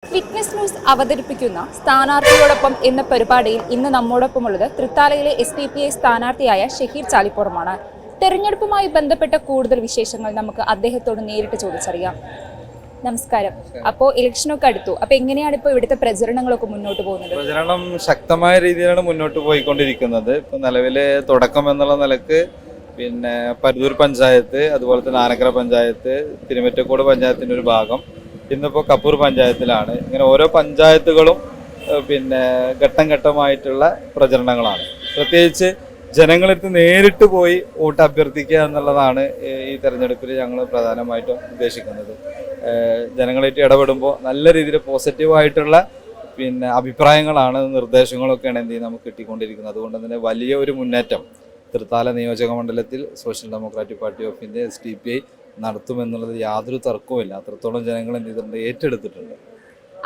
Witness news അവതരിപ്പിക്കുന്ന സ്ഥാനാർത്ഥിയോടൊപ്പം എന്ന പരിപാടിയിൽ ഇന്ന് നമ്മോടൊപ്പമുള്ളത് തൃത്താലയിലെ SDPI സ്ഥാനാർത്ഥിയായ ഷഹീർ ചാലിപ്പുറമാണ്. തെരഞ്ഞെടുപ്പുമായി ബന്ധപ്പെട്ട കൂടുതൽ വിശേഷങ്ങൾ നമുക്ക് അദ്ദേഹത്തോട് നേരിട്ട് ചോദിച്ചറിയാം. നമസ്കാരം. അപ്പോൾ ഇലക്ഷനൊക്കെ അടുത്തു. അപ്പോൾ എങ്ങനെയാണ് ഇപ്പോൾ ഇവിടുത്തെ പ്രചരണങ്ങളൊക്കെ മുന്നോട്ട് പോകുന്നത്? പ്രചരണം ശക്തമായ രീതിയിലാണ് മുന്നോട്ട് പോയിക്കൊണ്ടിരിക്കുന്നത്. ഇപ്പൊ നിലവിലെ തുടക്കം എന്നുള്ള നിലക്ക് പരുതൂർ പഞ്ചായത്ത്, അതുപോലെ തന്നെ ആനക്കര പഞ്ചായത്ത്, തിരുമറ്റക്കോട് പഞ്ചായത്തിന്റെ ഒരു ഭാഗം, ഇന്നിപ്പോൾ കപ്പൂർ പഞ്ചായത്തിലാണ്. ഇങ്ങനെ ഓരോ പഞ്ചായത്തുകളും ഘട്ടം ഘട്ടമായിട്ടുള്ള പ്രചരണങ്ങളാണ്. പ്രത്യേകിച്ച് ജനങ്ങളടുത്ത് നേരിട്ട് പോയി വോട്ട് അഭ്യർത്ഥിക്കുക എന്നുള്ളതാണ് ഈ തെരഞ്ഞെടുപ്പിൽ ഞങ്ങൾ പ്രധാനമായിട്ടും ഉദ്ദേശിക്കുന്നത്. ജനങ്ങളായിട്ട് ഇടപെടുമ്പോൾ നല്ല രീതിയിൽ പോസിറ്റീവായിട്ടുള്ള അഭിപ്രായങ്ങളാണ്, നിർദ്ദേശങ്ങളൊക്കെയാണ് നമുക്ക് കിട്ടിക്കൊണ്ടിരിക്കുന്നത്. അതുകൊണ്ട് തന്നെ വലിയ ഒരു മുന്നേറ്റം തൃത്താല നിയോജക മണ്ഡലത്തിൽ social democratic party of India SDPI നടത്തുമെന്നുള്ളത് യാതൊരു തർക്കവുമില്ല. അത്രത്തോളം ജനങ്ങൾ ഏറ്റെടുത്തിട്ടുണ്ട്.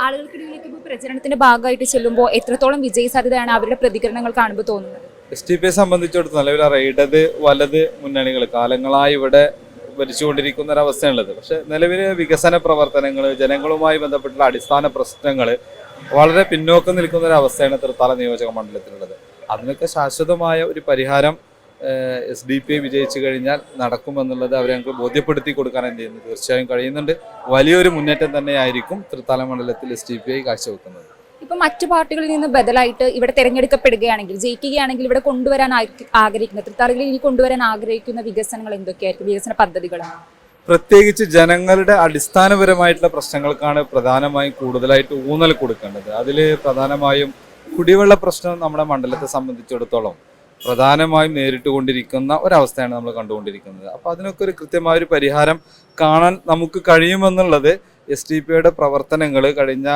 ആളുകൾക്കിടയിലേക്ക് ഇപ്പോൾ പ്രചരണത്തിന്റെ ഭാഗമായിട്ട് ചെല്ലുമ്പോൾ എത്രത്തോളം വിജയ സാധ്യതയാണ് അവരുടെ പ്രതികരണങ്ങൾ കാണുമ്പോൾ തോന്നുന്നത്? SDPI സംബന്ധിച്ചിടത്തോളം നിലവിൽ ഇടത് വലത് മുന്നണികൾ കാലങ്ങളായി ഇവിടെ ഭരിച്ചുകൊണ്ടിരിക്കുന്ന ഒരവസ്ഥയുള്ളത്. പക്ഷെ നിലവിലെ വികസന പ്രവർത്തനങ്ങൾ, ജനങ്ങളുമായി ബന്ധപ്പെട്ടുള്ള അടിസ്ഥാന പ്രശ്നങ്ങൾ വളരെ പിന്നോക്കം നിൽക്കുന്ന ഒരു അവസ്ഥയാണ് തൃത്താല നിയോജക മണ്ഡലത്തിലുള്ളത്. അതിനൊക്കെ ശാശ്വതമായ ഒരു പരിഹാരം SDPI വിജയിച്ചു കഴിഞ്ഞാൽ നടക്കുമെന്നുള്ളത് അവരെ ഞങ്ങൾക്ക് ബോധ്യപ്പെടുത്തി കൊടുക്കാൻ തീർച്ചയായും കഴിയുന്നുണ്ട്. വലിയൊരു മുന്നേറ്റം തന്നെയായിരിക്കും തൃത്താല മണ്ഡലത്തിൽ SDPI കാഴ്ചവെക്കുന്നത്. ഇപ്പൊ മറ്റു പാർട്ടികളിൽ നിന്ന് ബദലായിട്ട് ഇവിടെ തെരഞ്ഞെടുക്കപ്പെടുകയാണെങ്കിൽ, ജയിക്കുകയാണെങ്കിൽ ഇവിടെ കൊണ്ടുവരാൻ ആഗ്രഹിക്കുന്ന, തൃത്താലയിൽ ഇനി കൊണ്ടുവരാൻ ആഗ്രഹിക്കുന്ന വികസനങ്ങൾ എന്തൊക്കെയായിരിക്കും? വികസന പദ്ധതികളാണ് പ്രത്യേകിച്ച് ജനങ്ങളുടെ അടിസ്ഥാനപരമായിട്ടുള്ള പ്രശ്നങ്ങൾക്കാണ് പ്രധാനമായും കൂടുതലായിട്ട് ഊന്നൽ കൊടുക്കേണ്ടത്. അതിൽ പ്രധാനമായും കുടിവെള്ള പ്രശ്നം നമ്മുടെ മണ്ഡലത്തെ സംബന്ധിച്ചിടത്തോളം പ്രധാനമായും നേരിട്ട് കൊണ്ടിരിക്കുന്ന ഒരവസ്ഥയാണ് നമ്മൾ കണ്ടുകൊണ്ടിരിക്കുന്നത്. അപ്പോൾ അതിനൊക്കെ ഒരു കൃത്യമായൊരു പരിഹാരം കാണാൻ നമുക്ക് കഴിയുമെന്നുള്ളത് SDPIയുടെ പ്രവർത്തനങ്ങൾ, കഴിഞ്ഞ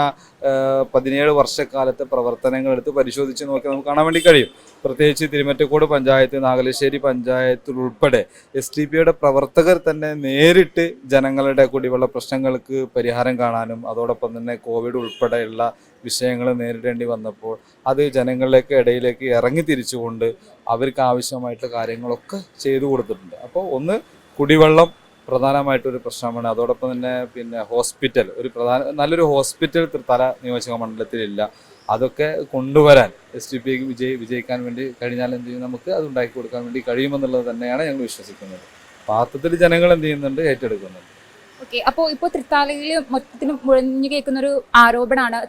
17 വർഷക്കാലത്തെ പ്രവർത്തനങ്ങൾ എടുത്ത് പരിശോധിച്ച് നോക്കി നമുക്ക് കാണാൻ വേണ്ടി കഴിയും. പ്രത്യേകിച്ച് തിരുമറ്റക്കോട് പഞ്ചായത്ത്, നാഗലശ്ശേരി പഞ്ചായത്തിലുൾപ്പെടെ SDPIയുടെ പ്രവർത്തകർ തന്നെ നേരിട്ട് ജനങ്ങളുടെ കുടിവെള്ള പ്രശ്നങ്ങൾക്ക് പരിഹാരം കാണാനും, അതോടൊപ്പം തന്നെ കോവിഡ് ഉൾപ്പെടെയുള്ള വിഷയങ്ങൾ നേരിടേണ്ടി വന്നപ്പോൾ അത് ജനങ്ങളിലേക്ക് ഇടയിലേക്ക് ഇറങ്ങി തിരിച്ചുകൊണ്ട് അവർക്ക് ആവശ്യമായിട്ടുള്ള കാര്യങ്ങളൊക്കെ ചെയ്തു കൊടുത്തിട്ടുണ്ട്. അപ്പോൾ ഒന്ന്, കുടിവെള്ളം പ്രധാനമായിട്ടൊരു പ്രശ്നമാണ്. അതോടൊപ്പം തന്നെ ഹോസ്പിറ്റൽ, ഒരു നല്ലൊരു ഹോസ്പിറ്റൽ തൃത്താല നിയോജക മണ്ഡലത്തിലില്ല. അതൊക്കെ കൊണ്ടുവരാൻ SDPIക്ക് വിജയിക്കാൻ വേണ്ടി കഴിഞ്ഞാൽ നമുക്ക് അത് ഉണ്ടാക്കി കൊടുക്കാൻ വേണ്ടി കഴിയുമെന്നുള്ളത് തന്നെയാണ് ഞങ്ങൾ വിശ്വസിക്കുന്നത്. പാത്രത്തിൽ ജനങ്ങൾ ഏറ്റെടുക്കുന്നുണ്ട്. ഓക്കെ. അപ്പോൾ ഇപ്പോൾ തൃത്താലയിൽ മൊത്തത്തിന് മുഴഞ്ഞു കേൾക്കുന്നൊരു ആരോപണമാണ്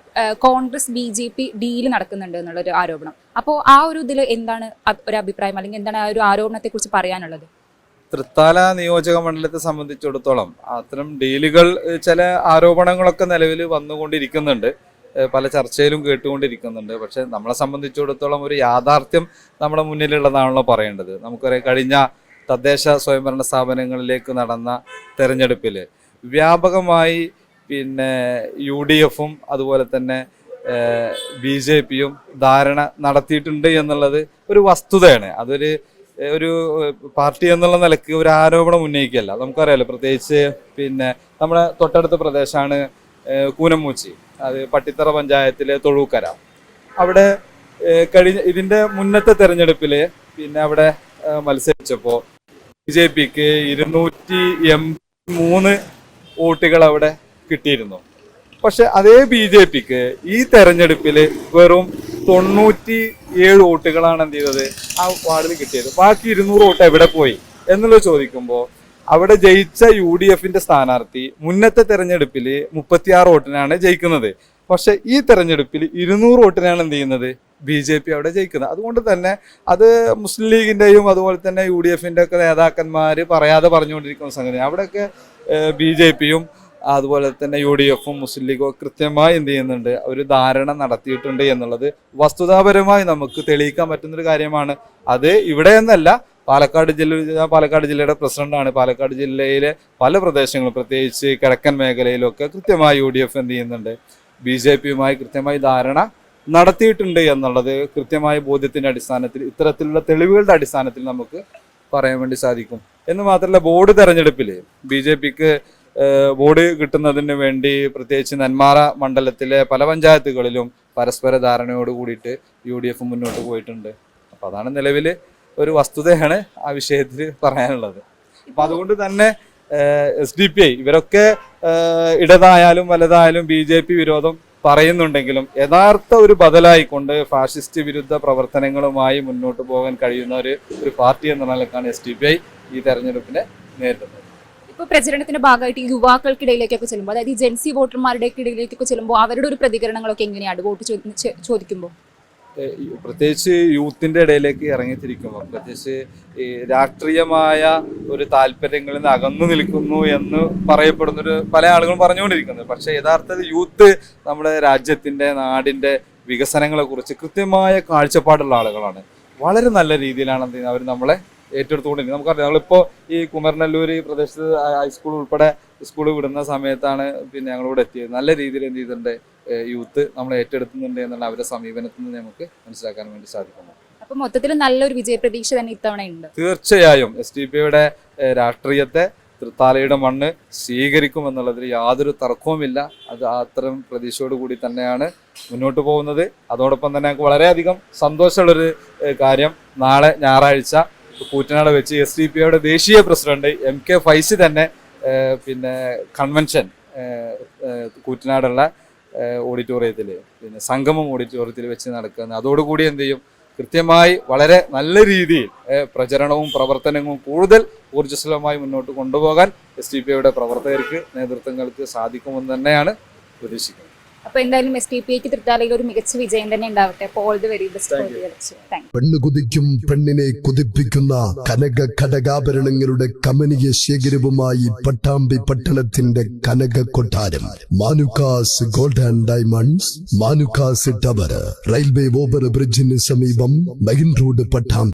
കോൺഗ്രസ് BJP ഡീൽ നടക്കുന്നുണ്ട് എന്നുള്ളൊരു ആരോപണം. അപ്പോൾ ആ ഒരു ഇതിൽ എന്താണ് ഒരു അഭിപ്രായം, അല്ലെങ്കിൽ എന്താണ് ആ ഒരു ആരോപണത്തെ കുറിച്ച് പറയാനുള്ളത്? തൃത്താല നിയോജക മണ്ഡലത്തെ സംബന്ധിച്ചിടത്തോളം അത്തരം ഡീലുകൾ, ചില ആരോപണങ്ങളൊക്കെ നിലവിൽ വന്നുകൊണ്ടിരിക്കുന്നുണ്ട്, പല ചർച്ചയിലും കേട്ടുകൊണ്ടിരിക്കുന്നുണ്ട്. പക്ഷെ നമ്മളെ സംബന്ധിച്ചിടത്തോളം ഒരു യാഥാർത്ഥ്യം നമ്മുടെ മുന്നിലുള്ളതാണല്ലോ പറയേണ്ടത്. നമുക്കറിയാം, കഴിഞ്ഞ തദ്ദേശ സ്വയംഭരണ സ്ഥാപനങ്ങളിലേക്ക് നടന്ന തെരഞ്ഞെടുപ്പിൽ വ്യാപകമായി UDFും അതുപോലെ തന്നെ BJPയും ധാരണ നടത്തിയിട്ടുണ്ട് എന്നുള്ളത് ഒരു വസ്തുതയാണ്. ഒരു പാർട്ടി എന്നുള്ള നിലയ്ക്ക് ഒരു ആരോപണം ഉന്നയിക്കുകയല്ല. നമുക്കറിയാലോ, പ്രത്യേകിച്ച് നമ്മുടെ തൊട്ടടുത്ത പ്രദേശമാണ് കൂനമൂച്ചി, അത് പട്ടിത്തറ പഞ്ചായത്തിലെ തൊഴൂക്കര. അവിടെ ഇതിന്റെ മുന്നത്തെ തെരഞ്ഞെടുപ്പിൽ അവിടെ മത്സരിച്ചപ്പോൾ BJPക്ക് 283 വോട്ടുകൾ അവിടെ കിട്ടിയിരുന്നു. പക്ഷെ അതേ BJPക്ക് ഈ തെരഞ്ഞെടുപ്പിൽ വെറും 97 വോട്ടുകളാണ് ആ വാർഡിൽ കിട്ടിയത്. ബാക്കി 200 വോട്ട് എവിടെ പോയി എന്നുള്ളത് ചോദിക്കുമ്പോൾ, അവിടെ ജയിച്ച UDFന്റെ സ്ഥാനാർത്ഥി മുന്നത്തെ തെരഞ്ഞെടുപ്പിൽ 36 വോട്ടിനാണ് ജയിക്കുന്നത്. പക്ഷെ ഈ തെരഞ്ഞെടുപ്പിൽ 200 വോട്ടിനാണ് BJP അവിടെ ജയിക്കുന്നത്. അതുകൊണ്ട് തന്നെ അത് മുസ്ലിം ലീഗിന്റെയും അതുപോലെ തന്നെ UDFന്റെ ഒക്കെ നേതാക്കന്മാർ പറയാതെ പറഞ്ഞുകൊണ്ടിരിക്കുന്ന സംഗതി. അവിടെയൊക്കെ BJPയും അതുപോലെ തന്നെ UDFും മുസ്ലിം ലീഗും കൃത്യമായി ചെയ്യുന്നുണ്ട്, ഒരു ധാരണ നടത്തിയിട്ടുണ്ട് എന്നുള്ളത് വസ്തുതാപരമായി നമുക്ക് തെളിയിക്കാൻ പറ്റുന്നൊരു കാര്യമാണ്. അത് ഇവിടെ എന്നല്ല, പാലക്കാട് ജില്ലയുടെ പ്രസിഡന്റാണ്. പാലക്കാട് ജില്ലയിലെ പല പ്രദേശങ്ങളും, പ്രത്യേകിച്ച് കിഴക്കൻ മേഖലയിലൊക്കെ കൃത്യമായി UDF ചെയ്യുന്നുണ്ട്, BJPയുമായി കൃത്യമായി ധാരണ നടത്തിയിട്ടുണ്ട് എന്നുള്ളത് കൃത്യമായ ബോധ്യത്തിന്റെ അടിസ്ഥാനത്തിൽ, ഇത്തരത്തിലുള്ള തെളിവുകളുടെ അടിസ്ഥാനത്തിൽ നമുക്ക് പറയാൻ വേണ്ടി സാധിക്കും. എന്ന് മാത്രമല്ല, ബോർഡ് തെരഞ്ഞെടുപ്പിൽ BJPക്ക് ബോർഡ് കിട്ടുന്നതിന് വേണ്ടി പ്രത്യേകിച്ച് നെന്മാറ മണ്ഡലത്തിലെ പല പഞ്ചായത്തുകളിലും പരസ്പര ധാരണയോട് കൂടിയിട്ട് UDF മുന്നോട്ട് പോയിട്ടുണ്ട്. അപ്പം അതാണ് നിലവിൽ ഒരു വസ്തുതയാണ് ആ വിഷയത്തിൽ പറയാനുള്ളത്. അപ്പം അതുകൊണ്ട് തന്നെ SDPI ഇവരൊക്കെ ഇടതായാലും വലതായാലും BJP വിരോധം പറയുന്നുണ്ടെങ്കിലും യഥാർത്ഥ ഒരു ബദലായിക്കൊണ്ട് ഫാഷിസ്റ്റ് വിരുദ്ധ പ്രവർത്തനങ്ങളുമായി മുന്നോട്ട് പോകാൻ കഴിയുന്ന ഒരു പാർട്ടി എന്ന നിലക്കാണ് SDPI ഈ തെരഞ്ഞെടുപ്പിനെ നേരിടുന്നത്. ഇപ്പോൾ പ്രചരണത്തിന്റെ ഭാഗമായിട്ട് യുവാക്കൾക്കിടയിലേക്കൊക്കെ ചെല്ലുമ്പോൾ, അതായത് ഈ ജെൻസി വോട്ടർമാരുടെ ഇടയിലേക്കൊക്കെ ചെല്ലുമ്പോൾ അവരുടെ ഒരു പ്രതികരണങ്ങളൊക്കെ എങ്ങനെയാണ് വോട്ട് ചോദിക്കുമ്പോൾ? പ്രത്യേകിച്ച് യൂത്തിന്റെ ഇടയിലേക്ക് ഇറങ്ങിത്തിരിക്കുമ്പോൾ, പ്രത്യേകിച്ച് ഈ രാഷ്ട്രീയമായ ഒരു താല്പര്യങ്ങളിൽ നിന്ന് അകന്നു നിൽക്കുന്നു എന്ന് പറയപ്പെടുന്നൊരു പല ആളുകളും പറഞ്ഞുകൊണ്ടിരിക്കുന്നത്. പക്ഷേ യഥാർത്ഥത്തിൽ യൂത്ത് നമ്മുടെ രാജ്യത്തിന്റെ നാടിന്റെ വികസനങ്ങളെ കുറിച്ച് കൃത്യമായ കാഴ്ചപ്പാടുള്ള ആളുകളാണ്. വളരെ നല്ല രീതിയിലാണ് അവർ നമ്മളെ ഏറ്റെടുത്തുകൊണ്ടിരിക്കുന്നത്. നമുക്കറിയാം, നമ്മളിപ്പോൾ ഈ കുമരനെല്ലൂർ പ്രദേശത്ത് ഹൈസ്കൂൾ ഉൾപ്പെടെ സ്കൂൾ വിടുന്ന സമയത്താണ് ഞങ്ങളിവിടെ എത്തിയത്. നല്ല രീതിയിൽ എന്ത് ചെയ്തിട്ടുണ്ട്, യൂത്ത് നമ്മളെ ഏറ്റെടുക്കുന്നുണ്ട് എന്നുള്ള അവരുടെ സമീപനത്തിൽ നിന്ന് നമുക്ക് മനസ്സിലാക്കാൻ വേണ്ടി സാധിക്കുന്നു. അപ്പൊ മൊത്തത്തിൽ നല്ലൊരു വിജയപ്രതീക്ഷ തന്നെ ഇത്തവണ ഉണ്ട്. തീർച്ചയായും SDPIയുടെ രാഷ്ട്രീയത്തെ തൃത്താലയുടെ മണ്ണ് സ്വീകരിക്കുമെന്നുള്ളതിൽ യാതൊരു തർക്കവുമില്ല. അത് അത്തരം പ്രതീക്ഷയോടുകൂടി തന്നെയാണ് മുന്നോട്ട് പോകുന്നത്. അതോടൊപ്പം തന്നെ ഞങ്ങൾക്ക് വളരെയധികം സന്തോഷമുള്ളൊരു കാര്യം, നാളെ ഞായറാഴ്ച കൂറ്റനാട് വെച്ച് SDPIയുടെ ദേശീയ പ്രസിഡന്റ് MK ഫൈസി തന്നെ കൺവെൻഷൻ കൂറ്റനാടുള്ള ഓഡിറ്റോറിയത്തിൽ സംഗമം ഓഡിറ്റോറിയത്തിൽ വെച്ച് നടക്കുന്നത്. അതോടുകൂടി എന്ത് ചെയ്യും, കൃത്യമായി വളരെ നല്ല രീതിയിൽ പ്രചരണവും പ്രവർത്തനവും കൂടുതൽ ഊർജ്ജസ്വലമായി മുന്നോട്ട് കൊണ്ടുപോകാൻ SDPIയുടെ പ്രവർത്തകർക്ക് നേതൃത്വങ്ങൾക്ക് സാധിക്കുമെന്ന് തന്നെയാണ് പ്രതീക്ഷിക്കുന്നത്. അപ്പൊ എന്തായാലും SDPIക്ക് തൃത്താലയിൽ ഒരു മികച്ച വിജയം തന്നെ ഉണ്ടാവട്ടെ. അപ്പോൾ ഓൾ ദി വെരി ബെസ്റ്റ്. പെണ്ണ് കുതിക്കും പെണ്ണിനെ കുതിപ്പിക്കുന്ന കനക ഘടകാഭരണങ്ങളുടെ കമനീയ ശേഖരവുമായി പട്ടാമ്പി പട്ടണത്തിന്റെ കനക കൊട്ടാരം Manukkas gold and diamonds, Manukkas tower, railway over ബ്രിഡ്ജിന് സമീപം മെയിൻ റോഡ്, പട്ടാമ്പി.